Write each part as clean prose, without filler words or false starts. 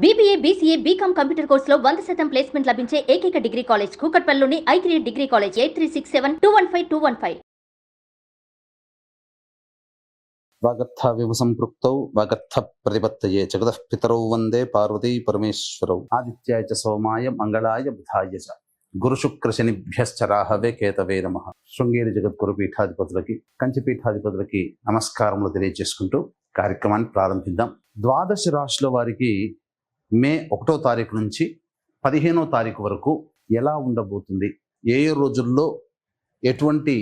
BBA, BCA, BCom computer కోర్సులో 100% placement లభించే ఏకైక డిగ్రీ కాలేజ్ కూకట్పల్లిలోని i3 డిగ్రీ కాలేజ్ 8367215215. వాగర్థ సంపృక్తౌ వాగర్థ ప్రతిపత్తయే జగతః పితరౌ వందే పార్వతీ పరమేశ్వరౌ ఆదిత్యాయ చ సోమాయ మంగళాయ బుధాయ చ గురు శుక్ర శనిభ్యశ్చ రాహవే కేతవే నమః. శృంగేరి జగద్గురు పీఠాధిపతులకి కంచి పీఠాధిపతులకి నమస్కారములు తెలియజేసుకుంటూ కార్యక్రమాన్ని ప్రారంభిద్దాం. ద్వాదశ రాశుల వారికి మే 1వ తారీఖు నుంచి 15వ తారీఖు వరకు ఎలా ఉండబోతుంది, ఏ రోజుల్లో ఎటువంటి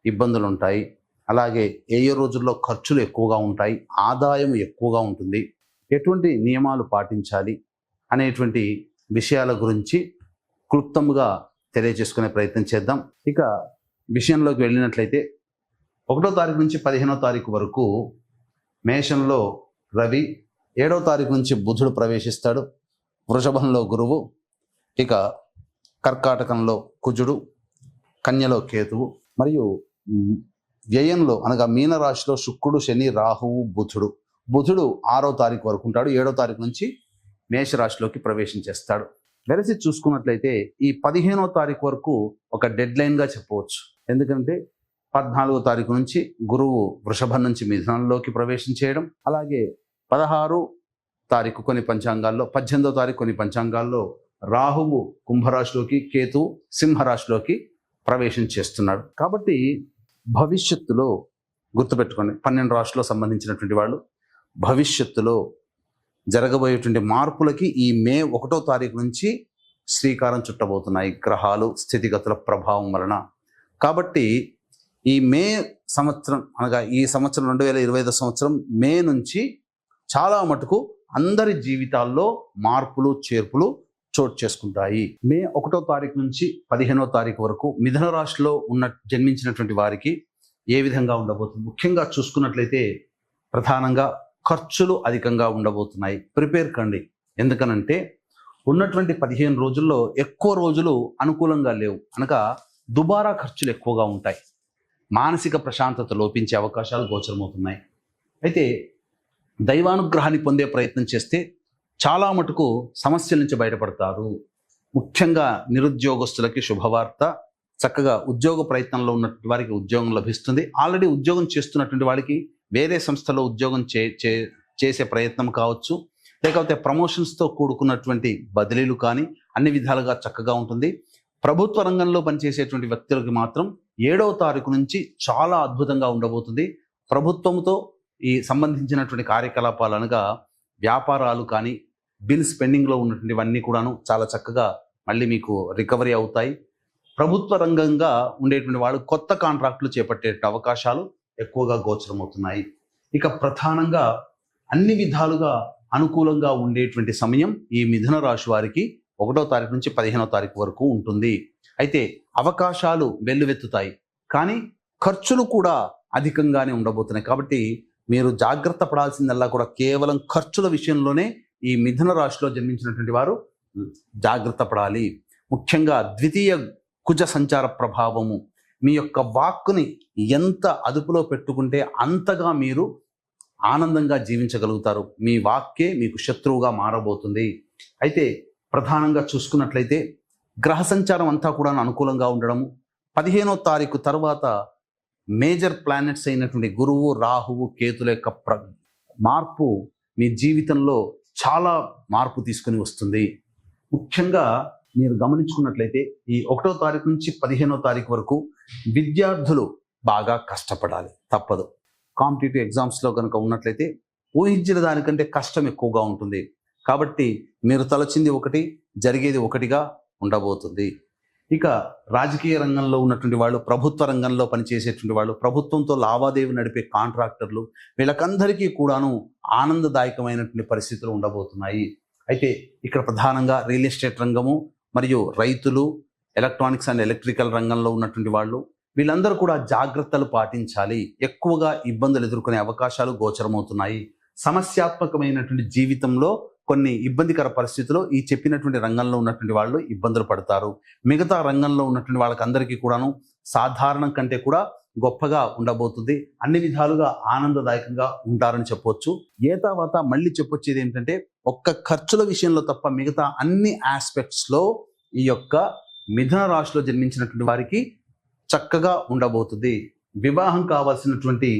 ఇబ్బందులు ఉంటాయి, అలాగే ఏ రోజుల్లో ఖర్చులు ఎక్కువగా ఉంటాయి, ఆదాయం ఎక్కువగా ఉంటుంది, ఎటువంటి నియమాలు పాటించాలి అనేటువంటి విషయాల గురించి క్లుప్తంగా తెలియజేసుకునే ప్రయత్నం చేద్దాం. ఇక విషయంలోకి వెళ్ళినట్లయితే 1వ తారీఖు నుంచి 15వ తారీఖు వరకు మేషంలో రవి, 7వ తారీఖు నుంచి బుధుడు ప్రవేశిస్తాడు, వృషభంలో గురువు, ఇక కర్కాటకంలో కుజుడు, కన్యలో కేతువు, మరియు వ్యయంలో అనగా మీనరాశిలో శుక్రుడు, శని, రాహువు, బుధుడు 6వ తారీఖు వరకు ఉంటాడు. 7వ తారీఖు నుంచి మేషరాశిలోకి ప్రవేశించేస్తాడు. వెరసి చూసుకున్నట్లయితే ఈ 15వ తారీఖు వరకు ఒక డెడ్ లైన్గా చెప్పవచ్చు. ఎందుకంటే 14వ తారీఖు నుంచి గురువు వృషభం నుంచి మిథునంలోకి ప్రవేశం చేయడం, అలాగే 16వ తారీఖు కొన్ని పంచాంగాల్లో, 18వ తారీఖు కొన్ని పంచాంగాల్లో రాహువు కుంభరాశిలోకి, కేతువు సింహరాశిలోకి ప్రవేశం చేస్తున్నాడు. కాబట్టి భవిష్యత్తులో గుర్తుపెట్టుకోండి, 12 రాశుల్లో సంబంధించినటువంటి వాళ్ళు భవిష్యత్తులో జరగబోయేటువంటి మార్పులకి ఈ మే 1వ తారీఖు నుంచి శ్రీకారం చుట్టబోతున్నాయి గ్రహాలు స్థితిగతుల ప్రభావం వలన. కాబట్టి ఈ మే సంవత్సరం అనగా ఈ సంవత్సరం 2025 సంవత్సరం మే నుంచి చాలా మటుకు అందరి జీవితాల్లో మార్పులు చేర్పులు చోటు చేసుకుంటాయి. మే 1వ తారీఖు నుంచి 15వ తారీఖు వరకు మిథున రాశిలో జన్మించినటువంటి వారికి ఏ విధంగా ఉండబోతుంది, ముఖ్యంగా చూసుకున్నట్లయితే ప్రధానంగా ఖర్చులు అధికంగా ఉండబోతున్నాయి. ప్రిపేర్ కండి. ఎందుకనంటే ఉన్నటువంటి 15 రోజుల్లో ఎక్కువ రోజులు అనుకూలంగా లేవు, అనగా దుబారా ఖర్చులు ఎక్కువగా ఉంటాయి. మానసిక ప్రశాంతత లోపించే అవకాశాలు గోచరమవుతున్నాయి. అయితే దైవానుగ్రహాన్ని పొందే ప్రయత్నం చేస్తే చాలా మటుకు సమస్యల నుంచి బయటపడతారు. ముఖ్యంగా నిరుద్యోగస్తులకి శుభవార్త, చక్కగా ఉద్యోగ ప్రయత్నంలో ఉన్నటువంటి వారికి ఉద్యోగం లభిస్తుంది. ఆల్రెడీ ఉద్యోగం చేస్తున్నటువంటి వారికి వేరే సంస్థలో ఉద్యోగం చేసే ప్రయత్నం కావచ్చు, లేకపోతే ప్రమోషన్స్తో కూడుకున్నటువంటి బదిలీలు కానీ అన్ని విధాలుగా చక్కగా ఉంటుంది. ప్రభుత్వ రంగంలో పనిచేసేటువంటి వ్యక్తులకి మాత్రం 7వ తారీఖు నుంచి చాలా అద్భుతంగా ఉండబోతుంది. ప్రభుత్వంతో ఈ సంబంధించినటువంటి కార్యకలాపాలు అనగా వ్యాపారాలు కానీ బిల్స్ పెండింగ్లో ఉన్నటువంటివన్నీ కూడాను చాలా చక్కగా మళ్ళీ మీకు రికవరీ అవుతాయి. ప్రభుత్వ రంగంగా ఉండేటువంటి వాళ్ళు కొత్త కాంట్రాక్టులు చేపట్టే అవకాశాలు ఎక్కువగా గోచరమవుతున్నాయి. ఇక ప్రధానంగా అన్ని విధాలుగా అనుకూలంగా ఉండేటువంటి సమయం ఈ మిథున రాశి వారికి 1వ తారీఖు నుంచి 15వ తారీఖు వరకు ఉంటుంది. అయితే అవకాశాలు వెల్లువెత్తుతాయి, కానీ ఖర్చులు కూడా అధికంగానే ఉండబోతున్నాయి. కాబట్టి మీరు జాగ్రత్త పడాల్సిందల్లా కూడా కేవలం ఖర్చుల విషయంలోనే ఈ మిథున రాశిలో జన్మించినటువంటి వారు జాగ్రత్త పడాలి. ముఖ్యంగా ద్వితీయ కుజ సంచార ప్రభావము మీ యొక్క వాక్కుని ఎంత అదుపులో పెట్టుకుంటే అంతగా మీరు ఆనందంగా జీవించగలుగుతారు. మీ వాక్కే మీకు శత్రువుగా మారబోతుంది. అయితే ప్రధానంగా చూసుకున్నట్లయితే గ్రహ సంచారం అంతా కూడా అనుకూలంగా ఉండడము, 15వ తారీఖు తర్వాత మేజర్ ప్లానెట్స్ అయినటువంటి గురువు, రాహువు, కేతుల యొక్క మార్పు మీ జీవితంలో చాలా మార్పు తీసుకుని వస్తుంది. ముఖ్యంగా మీరు గమనించుకున్నట్లయితే ఈ 1వ తారీఖు నుంచి 15వ తారీఖు వరకు విద్యార్థులు బాగా కష్టపడాలి, తప్పదు. కాంపిటేటివ్ ఎగ్జామ్స్లో కనుక ఉన్నట్లయితే ఊహించిన దానికంటే కష్టం ఎక్కువగా ఉంటుంది. కాబట్టి మీరు తలచింది ఒకటి, జరిగేది ఒకటిగా ఉండబోతుంది. ఇక రాజకీయ రంగంలో ఉన్నటువంటి వాళ్ళు, ప్రభుత్వ రంగంలో పనిచేసేటువంటి వాళ్ళు, ప్రభుత్వంతో లావాదేవీ నడిపే కాంట్రాక్టర్లు, వీళ్ళకందరికీ కూడాను ఆనందదాయకమైనటువంటి పరిస్థితులు ఉండబోతున్నాయి. అయితే ఇక్కడ ప్రధానంగా రియల్ ఎస్టేట్ రంగము మరియు రైతులు, ఎలక్ట్రానిక్స్ అండ్ ఎలక్ట్రికల్ రంగంలో ఉన్నటువంటి వాళ్ళు, వీళ్ళందరూ కూడా జాగ్రత్తలు పాటించాలి. ఎక్కువగా ఇబ్బందులు ఎదుర్కొనే అవకాశాలు గోచరమవుతున్నాయి. సమస్యాత్మకమైనటువంటి జీవితంలో కొన్ని ఇబ్బందికర పరిస్థితుల్లో ఈ చెప్పినటువంటి రంగంలో ఉన్నటువంటి వాళ్ళు ఇబ్బందులు పడతారు. మిగతా రంగంలో ఉన్నటువంటి వాళ్ళకందరికీ కూడాను సాధారణం కంటే కూడా గొప్పగా ఉండబోతుంది. అన్ని విధాలుగా ఆనందదాయకంగా ఉంటారని చెప్పొచ్చు. తర్వాత మళ్ళీ చెప్పొచ్చేది ఏంటంటే ఒక్క ఖర్చుల విషయంలో తప్ప మిగతా అన్ని ఆస్పెక్ట్స్లో ఈ యొక్క మిథున రాశిలో జన్మించినటువంటి వారికి చక్కగా ఉండబోతుంది. వివాహం కావాల్సినటువంటి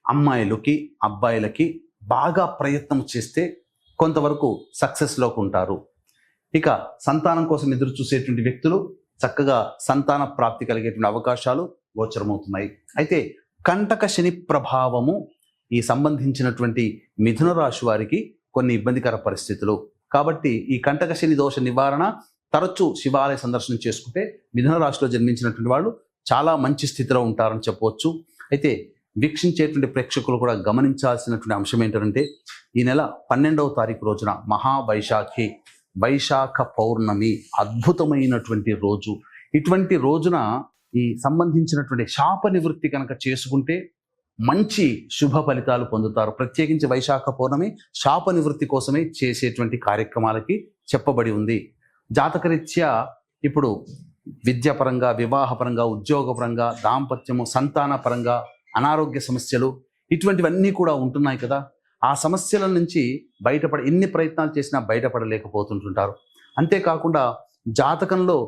అమ్మాయిలకి అబ్బాయిలకి బాగా ప్రయత్నం చేస్తే కొంతవరకు సక్సెస్లోకి ఉంటారు. ఇక సంతానం కోసం ఎదురు చూసేటువంటి వ్యక్తులు చక్కగా సంతాన ప్రాప్తి కలిగేటువంటి అవకాశాలు గోచరమవుతున్నాయి. అయితే కంటక శని ప్రభావము ఈ సంబంధించినటువంటి మిథున రాశి వారికి కొన్ని ఇబ్బందికర పరిస్థితులు. కాబట్టి ఈ కంటక శని దోష నివారణ తరచూ శివాలయ సందర్శన చేసుకుంటే మిథున రాశిలో జన్మించినటువంటి వాళ్ళు చాలా మంచి స్థితిలో ఉంటారని చెప్పవచ్చు. అయితే వీక్షించేటువంటి ప్రేక్షకులు కూడా గమనించాల్సినటువంటి అంశం ఏంటంటే ఈ నెల 12వ తారీఖు రోజున వైశాఖ పౌర్ణమి అద్భుతమైనటువంటి రోజు. ఇటువంటి రోజున ఈ సంబంధించినటువంటి శాప నివృత్తి కనుక చేసుకుంటే మంచి శుభ ఫలితాలు పొందుతారు. ప్రత్యేకించి వైశాఖ పౌర్ణమి శాప నివృత్తి కోసమే చేసేటువంటి కార్యక్రమాలకి చెప్పబడి ఉంది. జాతకరీత్యా ఇప్పుడు విద్యాపరంగా, వివాహపరంగా, ఉద్యోగపరంగా, దాంపత్యము, సంతానపరంగా, అనారోగ్య సమస్యలు ఇటువంటివన్నీ కూడా ఉంటున్నాయి కదా. ఆ సమస్యల నుంచి ఎన్ని ప్రయత్నాలు చేసినా బయటపడలేకపోతుంటుంటారు. అంతేకాకుండా జాతకంలో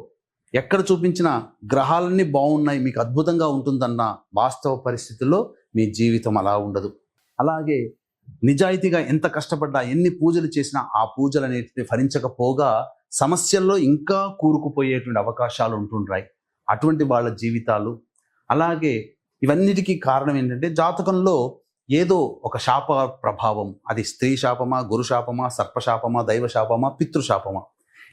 ఎక్కడ చూపించిన గ్రహాలన్నీ బాగున్నాయి, మీకు అద్భుతంగా ఉంటుందన్న వాస్తవ పరిస్థితుల్లో మీ జీవితం అలా ఉండదు. అలాగే నిజాయితీగా ఎంత కష్టపడ్డా, ఎన్ని పూజలు చేసినా ఆ పూజలు అనేటివి ఫలించకపోగా సమస్యల్లో ఇంకా కూరుకుపోయేటువంటి అవకాశాలు ఉంటుంటాయి. అటువంటి వాళ్ళ జీవితాలు. అలాగే ఇవన్నిటికీ కారణం ఏంటంటే జాతకంలో ఏదో ఒక శాప ప్రభావం, అది స్త్రీ శాపమా, గురు శాపమా, సర్పశాపమా, దైవ శాపమా, పితృశాపమా,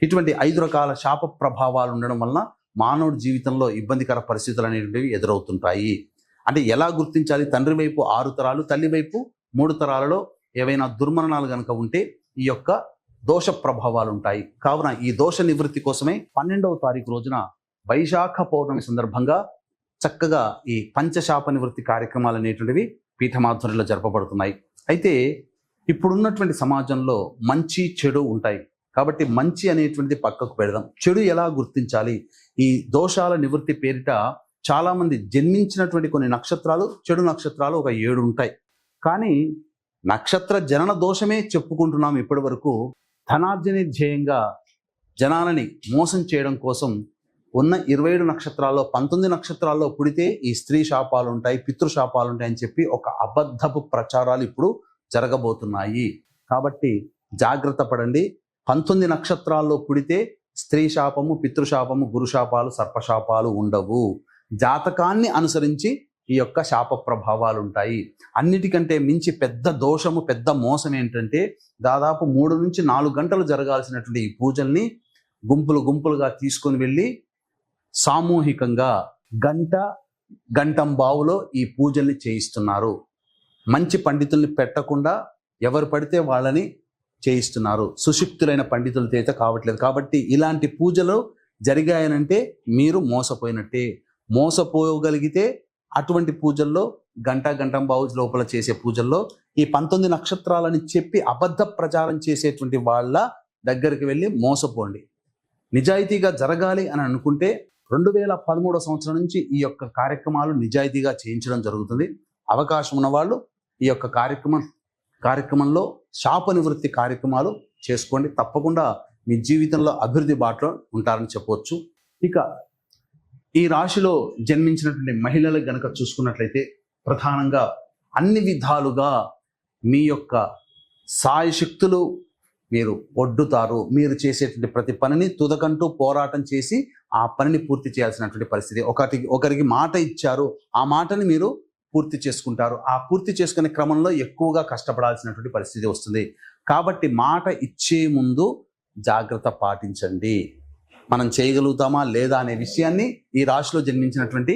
ఇటువంటి 5 రకాల శాప ప్రభావాలు ఉండడం వలన మానవుడి జీవితంలో ఇబ్బందికర పరిస్థితులు అనేటివి ఎదురవుతుంటాయి. అంటే ఎలా గుర్తించాలి? తండ్రి వైపు 6 తరాలు, తల్లి వైపు 3 తరాలలో ఏవైనా దుర్మరణాలు కనుక ఉంటే ఈ యొక్క దోష ప్రభావాలు ఉంటాయి. కావున ఈ దోష నివృత్తి కోసమే 12వ తారీఖు రోజున వైశాఖ పౌర్ణమి సందర్భంగా చక్కగా ఈ పంచశాప నివృత్తి కార్యక్రమాలు అనేటువంటివి పీఠమాధ్వర్యంలో జరపబడుతున్నాయి. అయితే ఇప్పుడున్నటువంటి సమాజంలో మంచి చెడు ఉంటాయి. కాబట్టి మంచి అనేటువంటిది పక్కకు పెడదాం. చెడు ఎలా గుర్తించాలి? ఈ దోషాల నివృత్తి పేరిట చాలామంది జన్మించినటువంటి కొన్ని నక్షత్రాలు, చెడు నక్షత్రాలు ఒక 7 ఉంటాయి. కానీ నక్షత్ర జనన దోషమే చెప్పుకుంటున్నాం ఇప్పటి వరకు. ధనార్జనే ధ్యేయంగా జనాలని మోసం చేయడం కోసం ఉన్న 27 నక్షత్రాల్లో 19 నక్షత్రాల్లో పుడితే ఈ స్త్రీ శాపాలు ఉంటాయి, పితృశాపాలు ఉంటాయి అని చెప్పి ఒక అబద్ధపు ప్రచారాలు ఇప్పుడు జరగబోతున్నాయి. కాబట్టి జాగ్రత్త పడండి. 19 నక్షత్రాల్లో పుడితే స్త్రీ శాపము, పితృశాపము, గురుశాపాలు, సర్పశాపాలు ఉండవు. జాతకాన్ని అనుసరించి ఈ యొక్క శాప ప్రభావాలు ఉంటాయి. అన్నిటికంటే మించి పెద్ద దోషము, పెద్ద మోసం ఏంటంటే దాదాపు 3 నుంచి 4 గంటలు జరగాల్సినటువంటి ఈ పూజల్ని గుంపులుగా తీసుకొని వెళ్ళి సామూహికంగా గంటంబావులో ఈ పూజల్ని చేయిస్తున్నారు. మంచి పండితుల్ని పెట్టకుండా ఎవరు పడితే వాళ్ళని చేయిస్తున్నారు. సుశిక్తులైన పండితులతో అయితే కావట్లేదు. కాబట్టి ఇలాంటి పూజలు జరిగాయనంటే మీరు మోసపోయినట్టే. మోసపోగలిగితే అటువంటి పూజల్లో గంటంబావు లోపల చేసే పూజల్లో ఈ 19 నక్షత్రాలని చెప్పి అబద్ధ ప్రచారం చేసేటువంటి వాళ్ళ దగ్గరికి వెళ్ళి మోసపోండి. నిజాయితీగా జరగాలి అని అనుకుంటే 2013 సంవత్సరం నుంచి ఈ యొక్క కార్యక్రమాలు నిజాయితీగా చేయించడం జరుగుతుంది. అవకాశం ఉన్నవాళ్ళు ఈ యొక్క కార్యక్రమంలో శాప నివృత్తి కార్యక్రమాలు చేసుకోండి. తప్పకుండా మీ జీవితంలో అభివృద్ధి బాటలో ఉంటారని చెప్పవచ్చు. ఇక ఈ రాశిలో జన్మించినటువంటి మహిళలకు గనక చూసుకున్నట్లయితే ప్రధానంగా అన్ని విధాలుగా మీ యొక్క సాయశక్తులు మీరు ఒడ్డుతారు. మీరు చేసేటువంటి ప్రతి పనిని తుదకంటూ పోరాటం చేసి ఆ పనిని పూర్తి చేయాల్సినటువంటి పరిస్థితి. ఒకరికి మాట ఇచ్చారు, ఆ మాటని మీరు పూర్తి చేసుకుంటారు. ఆ పూర్తి చేసుకునే క్రమంలో ఎక్కువగా కష్టపడాల్సినటువంటి పరిస్థితి వస్తుంది. కాబట్టి మాట ఇచ్చే ముందు జాగ్రత్త పాటించండి. మనం చేయగలుగుతామా లేదా అనే విషయాన్ని ఈ రాశిలో జన్మించినటువంటి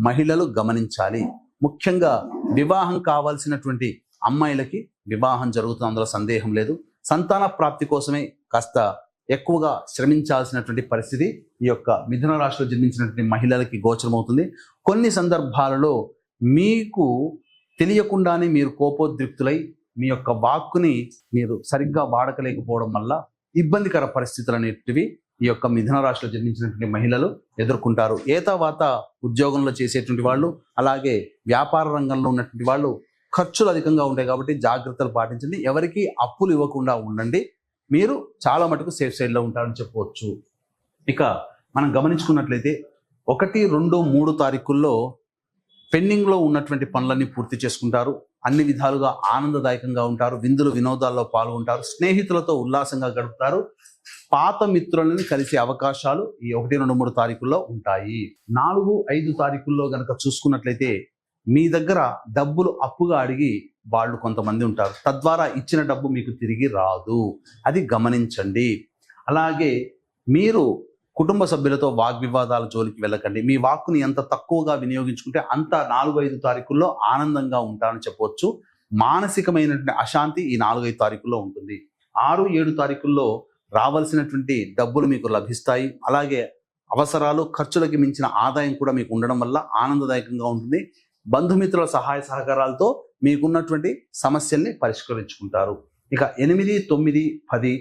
మహిళలు గమనించాలి. ముఖ్యంగా వివాహం కావాల్సినటువంటి అమ్మాయిలకి వివాహం జరుగుతుంది, అందులో సందేహం లేదు. సంతాన ప్రాప్తి కోసమే కాస్త ఎక్కువగా శ్రమించాల్సినటువంటి పరిస్థితి ఈ యొక్క మిథున రాశిలో జన్మించినటువంటి మహిళలకి గోచరమవుతుంది. కొన్ని సందర్భాలలో మీకు తెలియకుండానే మీరు కోపోద్రిక్తులై మీ యొక్క వాక్కుని మీరు సరిగ్గా వాడకలేకపోవడం వల్ల ఇబ్బందికర పరిస్థితులు అనేటివి ఈ యొక్క మిథున రాశిలో జన్మించినటువంటి మహిళలు ఎదుర్కొంటారు. ఏతావాత ఉద్యోగంలో చేసేటువంటి వాళ్ళు, అలాగే వ్యాపార రంగంలో ఉన్నటువంటి వాళ్ళు ఖర్చులు అధికంగా ఉంటాయి కాబట్టి జాగ్రత్తలు పాటించండి. ఎవరికి అప్పులు ఇవ్వకుండా ఉండండి. మీరు చాలా మటుకు సేఫ్ సైడ్లో ఉంటారని చెప్పవచ్చు. ఇక మనం గమనించుకున్నట్లయితే 1, 2, 3 తారీఖుల్లో పెండింగ్లో ఉన్నటువంటి పనులన్నీ పూర్తి చేసుకుంటారు. అన్ని విధాలుగా ఆనందదాయకంగా ఉంటారు. విందులు వినోదాల్లో పాల్గొంటారు. స్నేహితులతో ఉల్లాసంగా గడుపుతారు. పాత మిత్రులని కలిసే అవకాశాలు ఈ 1, 2, 3 తారీఖుల్లో ఉంటాయి. 4, 5 తారీఖుల్లో గనక చూసుకున్నట్లయితే మీ దగ్గర డబ్బులు అప్పుగా అడిగి వాళ్ళు కొంతమంది ఉంటారు. తద్వారా ఇచ్చిన డబ్బు మీకు తిరిగి రాదు. అది గమనించండి. అలాగే మీరు కుటుంబ సభ్యులతో వాగ్వివాదాల జోలికి వెళ్ళకండి. మీ వాక్కుని ఎంత తక్కువగా వినియోగించుకుంటే అంత 4, 5 తారీఖుల్లో ఆనందంగా ఉంటారని చెప్పవచ్చు. మానసికమైనటువంటి అశాంతి ఈ 4, 5 తారీఖుల్లో ఉంటుంది. 6, 7 తారీఖుల్లో రావాల్సినటువంటి డబ్బులు మీకు లభిస్తాయి. అలాగే అవసరాలు, ఖర్చులకి మించిన ఆదాయం కూడా మీకు ఉండడం వల్ల ఆనందదాయకంగా ఉంటుంది. బంధుమిత్రుల సహాయ సహకారాలతో మీకున్నటువంటి సమస్యల్ని పరిష్కరించుకుంటారు. ఇక 8, 9, 10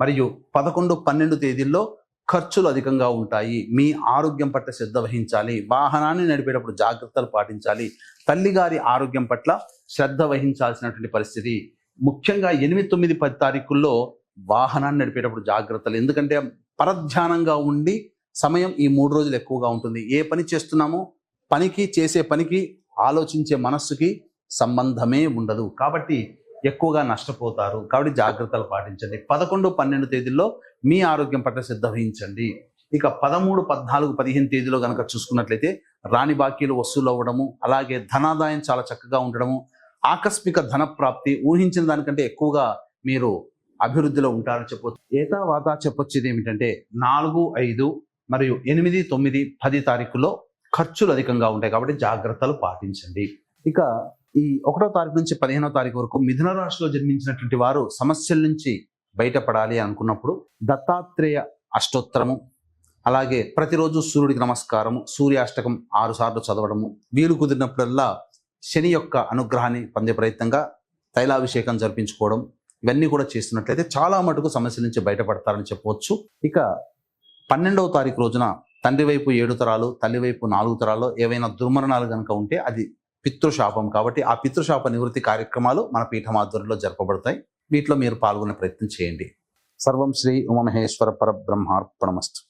మరియు 11, 12 తేదీల్లో ఖర్చులు అధికంగా ఉంటాయి. మీ ఆరోగ్యం పట్ల శ్రద్ధ వహించాలి. వాహనాన్ని నడిపేటప్పుడు జాగ్రత్తలు పాటించాలి. తల్లిగారి ఆరోగ్యం పట్ల శ్రద్ధ వహించాల్సినటువంటి పరిస్థితి. ముఖ్యంగా 8, 9, 10 తారీఖుల్లో వాహనాన్ని నడిపేటప్పుడు జాగ్రత్తలు. ఎందుకంటే పరధ్యానంగా ఉండి సమయం ఈ 3 రోజులు ఎక్కువగా ఉంటుంది. ఏ పని చేస్తున్నామో చేసే పనికి ఆలోచించే మనస్సుకి సంబంధమే ఉండదు. కాబట్టి ఎక్కువగా నష్టపోతారు. కాబట్టి జాగ్రత్తలు పాటించండి. 11, 12 తేదీల్లో మీ ఆరోగ్యం పట్ల శ్రద్ధ వహించండి. ఇక 13, 14, 15 తేదీలో కనుక చూసుకున్నట్లయితే రాని బాకీలు వసూలు అవ్వడము, అలాగే ధనాదాయం చాలా చక్కగా ఉండడము, ఆకస్మిక ధన ప్రాప్తి, ఊహించిన దానికంటే ఎక్కువగా మీరు అభివృద్ధిలో ఉంటారని చెప్పొచ్చు. ఏతావాత చెప్పొచ్చేది ఏమిటంటే 4, 5 మరియు 8, 9, 10 తారీఖులో ఖర్చులు అధికంగా ఉంటాయి. కాబట్టి జాగ్రత్తలు పాటించండి. ఇక ఈ 1వ తారీఖు నుంచి 15వ తారీఖు వరకు మిథున రాశిలో జన్మించినటువంటి వారు సమస్యల నుంచి బయటపడాలి అనుకున్నప్పుడు దత్తాత్రేయ అష్టోత్తరము, అలాగే ప్రతిరోజు సూర్యుడికి నమస్కారము, సూర్యాష్టకం 6 సార్లు చదవడము, వీలు కుదిరినప్పుడల్లా శని యొక్క అనుగ్రహాన్ని పొందే ప్రయత్నంగా తైలాభిషేకం జరిపించుకోవడం, ఇవన్నీ కూడా చేస్తున్నట్లయితే చాలా మటుకు సమస్యల నుంచి బయటపడతారని చెప్పవచ్చు. ఇక 12వ తారీఖు రోజున తండ్రి వైపు 7 తరాలు, తల్లి వైపు 4 తరాల్లో ఏవైనా దుర్మరణాలు కనుక ఉంటే అది పితృశాపం. కాబట్టి ఆ పితృశాప నివృత్తి కార్యక్రమాలు మన పీఠం ఆధ్వర్యంలో జరపబడతాయి. వీటిలో మీరు పాల్గొనే ప్రయత్నం చేయండి. సర్వం శ్రీ ఉమామహేశ్వర పరబ్రహ్మార్పణమస్తు.